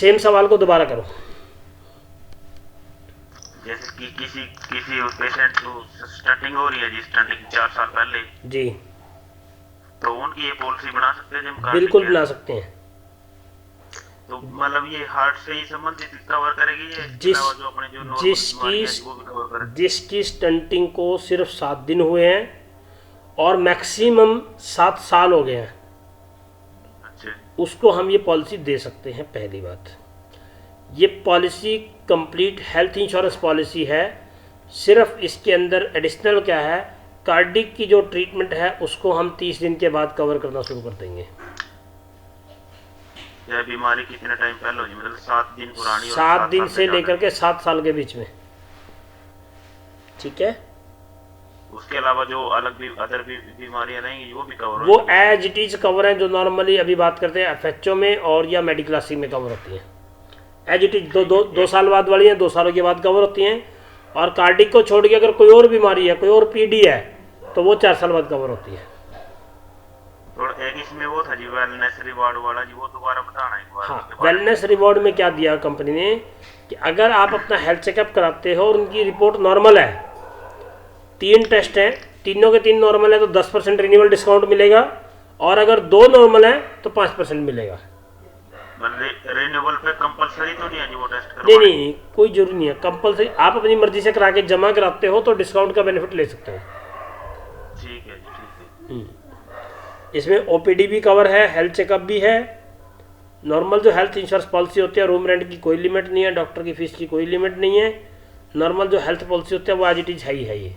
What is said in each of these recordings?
Same सवाल को दोबारा करो। जैसे कि किसी किसी पेशेंट को स्टंटिंग हो रही है जी, स्टंटिंग 4 साल पहले जी, तो उनकी ये पॉलिसी बना सकते हैं जिम कार्ड? बिल्कुल बना सकते हैं। तो मतलब ये हार्ट से ही संबंधित कवर करेगी या इसके जिस अलावा जो अपने जो नॉर्मल जिसकी बीमारियां हैं वो भी कवर करेगी? जिसकी स्टंटिंग को सिर्फ 7 दिन हुए हैं और मैक्सिमम 7 साल हो गए हैं, अच्छा उसको हम ये पॉलिसी दे सकते हैं। पहली बात, ये policy complete health insurance policy है। सिर्फ इसके अंदर एडिशनल क्या है, कार्डिक की जो ट्रीटमेंट है उसको हम 30 दिन के बाद कवर करना शुरू कर देंगे। यह बीमारी कितने टाइम पहले हुई, मतलब 7 दिन पुरानी और 7 दिन साल से ज्यादा? लेकर के 7 साल के बीच में, ठीक है। उसके अलावा जो अलग भी अदर भी बीमारियां रहेंगी वो भी कवर वो एज इट इज कवर हैं जो नॉर्मली अभी बात करते हैं एफएचओ में और या मेडिक्लासी में कवर होती हैं। एज इट इज दो साल बाद वाली हैं, 2 सालों के बाद कवर होती हैं। और कार्डिक को छोड़ के अगर कोई और बीमारी है, कोई और पीडी है, तो वो 4 साल बाद कवर होती है। और एक इसमें वो था जी वेलनेस रिवॉर्ड वाला जी, वो दोबारा बताना एक बार। हाँ, वेलनेस रिवॉर्ड में क्या दिया कंपनी ने कि अगर आप अपना हेल्थ चेकअप कराते हो और उनकी रिपोर्ट नॉर्मल है, 3 टेस्ट हैं, तीनों के 3 नॉर्मल है, तो 10% रिन्यूअल डिस्काउंट मिलेगा। और अगर 2 नॉर्मल है तो 5% मिलेगा। रिन्यूअल पे कंपलसरी तो नहीं है जी वो टेस्ट नहीं करवाना? नहीं, कोई जरूरी नहीं है कंपलसरी। आप अपनी मर्जी से करा के जमा कराते हो तो डिस्काउंट का बेनिफिट ले सकते हो। ठीक है जी, ठीक है। इसमें ओपीडी भी कवर है, हेल्थ चेकअप भी है। नॉर्मल जो हेल्थ इंश्योरेंस पॉलिसी होती है, रूम रेंट की कोई लिमिट नहीं है, डॉक्टर की फीस की कोई लिमिट नहीं है। नॉर्मल जो हेल्थ पॉलिसी होती है वो एज इट इज है ही है। ये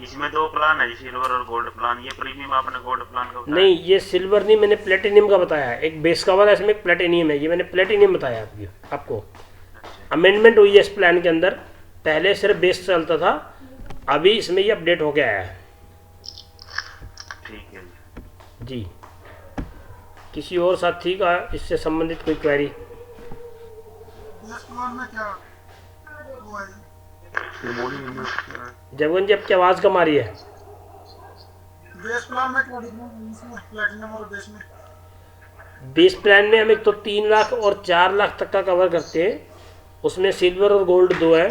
इसमें 2 प्लान है जी, सिल्वर और गोल्ड प्लान। ये प्रीमियम आपने गोल्ड प्लान का बताया? नहीं, ये सिल्वर नहीं, मैंने प्लेटिनियम का बताया है। एक बेस कवर है, इसमें एक प्लेटिनियम है, ये मैंने प्लेटिनियम बताया आपको। अमेंडमेंट हुई है इस प्लान के अंदर, पहले सिर्फ बेस चलता था, अभी इसमें ये अपडेट हो गया है। ठीक है जी, किसी और साथी का इससे संबंधित कोई क्वेरी? जगन जी, आपकी आवाज़ कम आ रही है। बेस प्लान में क्या डिफरेंस है प्लैटिनम और बेस में? बेस प्लान में हम एक तो 3 लाख और 4 लाख तक का कवर करते हैं, उसमें सिल्वर और गोल्ड 2 है।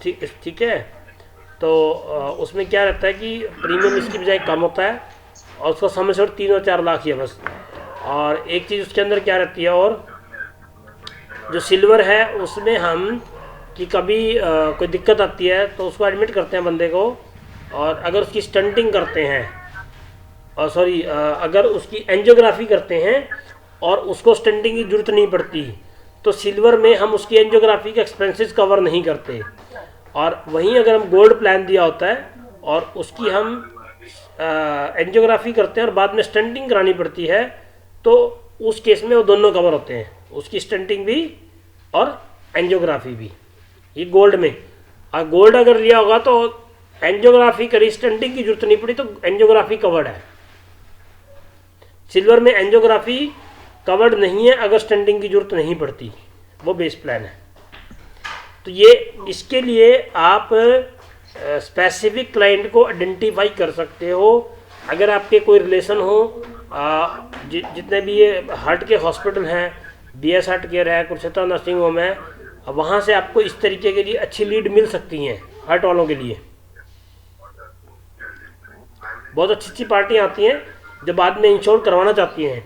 ठीक है। तो उसमें क्या रहता है कि प्रीमियम इसकी बजाय कम होता है और उसका समय से 3 और 4 लाख ही है बस। और एक चीज़ उसके अंदर क्या रहती है, और जो सिल्वर है उसमें हम कि कभी कोई दिक्कत आती है तो उसको एडमिट करते हैं बंदे को, और अगर उसकी स्टंटिंग करते हैं, और सॉरी अगर उसकी एंजियोग्राफी करते हैं और उसको स्टंटिंग की जरूरत नहीं पड़ती, तो सिल्वर में हम उसकी एंजियोग्राफी के एक्सपेंसेस कवर नहीं करते। और वहीं अगर हम गोल्ड प्लान दिया होता है और उसकी हम एंजियोग्राफी करते हैं और बाद में स्टंटिंग करानी पड़ती है, तो उस केस में वो दोनों कवर होते हैं, उसकी स्टंटिंग भी और एंजियोग्राफी भी। ये गोल्ड में, और गोल्ड अगर लिया होगा तो एंजियोग्राफी करी, स्टंटिंग की जरूरत नहीं पड़ी, तो एंजियोग्राफी कवर्ड है। सिल्वर में एंजियोग्राफी कवर्ड नहीं है अगर स्टंटिंग की जरूरत नहीं पड़ती, वो बेस प्लान है। तो ये इसके लिए आप स्पेसिफिक क्लाइंट को आइडेंटिफाई कर सकते हो। अगर आपके कोई रिलेशन हो, जितने भी ये हार्ट के हॉस्पिटल हैं, बीएस हार्ट केयर है, कुरुक्षेत्र नर्सिंग होम है, वहाँ से आपको इस तरीके के लिए अच्छी लीड मिल सकती हैं हार्ट वालों के लिए। बहुत अच्छी अच्छी पार्टियाँ आती हैं जो बाद में इंश्योर करवाना चाहती हैं,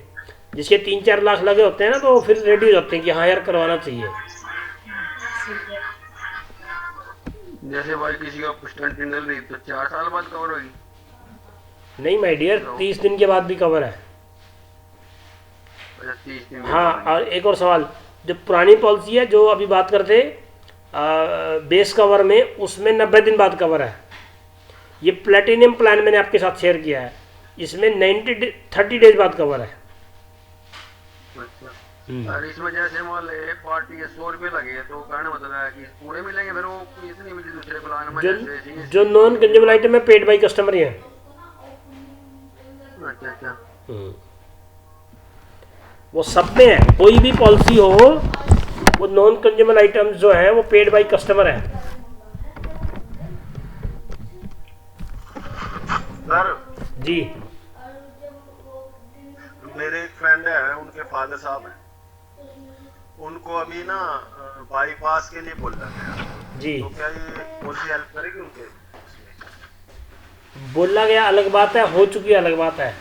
जिसके 3-4 लाख लगे होते हैं ना, तो फिर रेडी हो जाते हैं कि हाँ यार करवाना चाहिए। जैसे भाई किसी का स्टंट निकल रही तो 4 साल बाद कवर होगी? नहीं माय डियर, 30 दिन के बाद भी कवर है। 30 दिन? हाँ, और एक और सवाल, जो पुरानी पॉलिसी है जो अभी बात करते बेस कवर में, उसमें 90 दिन बाद कवर है। ये प्लेटिनियम प्लान मैंने आपके साथ शेयर किया है, इसमें 30 डेज बाद कवर है। और इसमें जैसे मान ले पार्टी के 100 रुपये लगे तो कहने मतलब है कि पूरे मिलेंगे, फिर वो इतनी मिली दूसरे प्लान में? जो नॉन कंज्यूमर आइटम है पेड बाई कस्टमर ही है। अच्छा। वो सब में है, कोई भी पॉलिसी हो, वो नॉन कंज्यूमर आइटम्स जो है वो पेड बाई कस्टमर है। सर जी, मेरे एक फ्रेंड है, उनके फादर साहब हैं, उनको अभी ना बाईपास के लिए बोला गया, जी। तो क्या ये पॉलिसी हेल्प करेगी उनके? बोला गया अलग बात है, हो चुकी अलग बात है।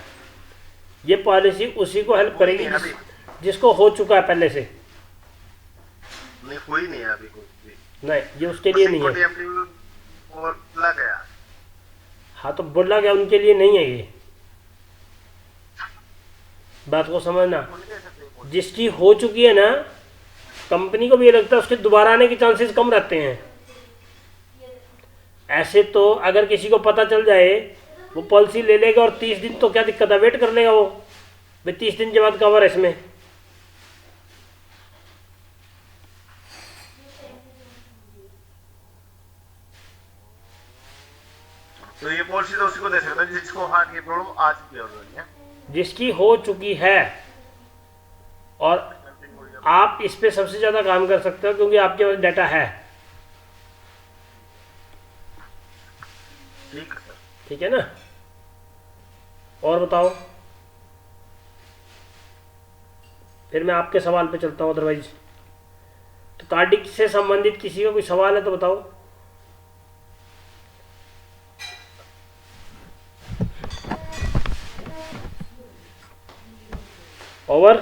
ये पॉलिसी उसी को हेल्प करेगी जिसको हो चुका है पहले से। नहीं, कोई नहीं है अभी कुछ भी। नहीं, ये उसके लिए नहीं है। और बोला गया। हाँ, तो बोला गया उनके लिए नहीं है ये, बात को समझना। जिसकी हो चुकी है ना, कंपनी को भी ये लगता है उसके दोबारा आने के चांसेस कम रहते हैं। ऐसे तो अगर किसी को पता चल जाए वो पॉलिसी ले लेगा, और 30 दिन तो क्या दिक्कत है, वेट कर लेगा वो, भाई 30 दिन के बाद कवर है इसमें। तो ये पॉलिसी तो उसी को दे सकता है जिसको हार्ट की प्रॉब्लम आ चुकी है ऑलरेडी है। जिसकी हो चुकी है, और आप इस पे सबसे ज़्यादा काम कर सकते हो क्योंकि आपके पास डाटा है। ठीक है सर। ठीक है ना, और बताओ, फिर मैं आपके सवाल पे चलता हूँ। अदरवाइज तो कार्डिक से संबंधित किसी का कोई सवाल है तो बताओ। ओवर।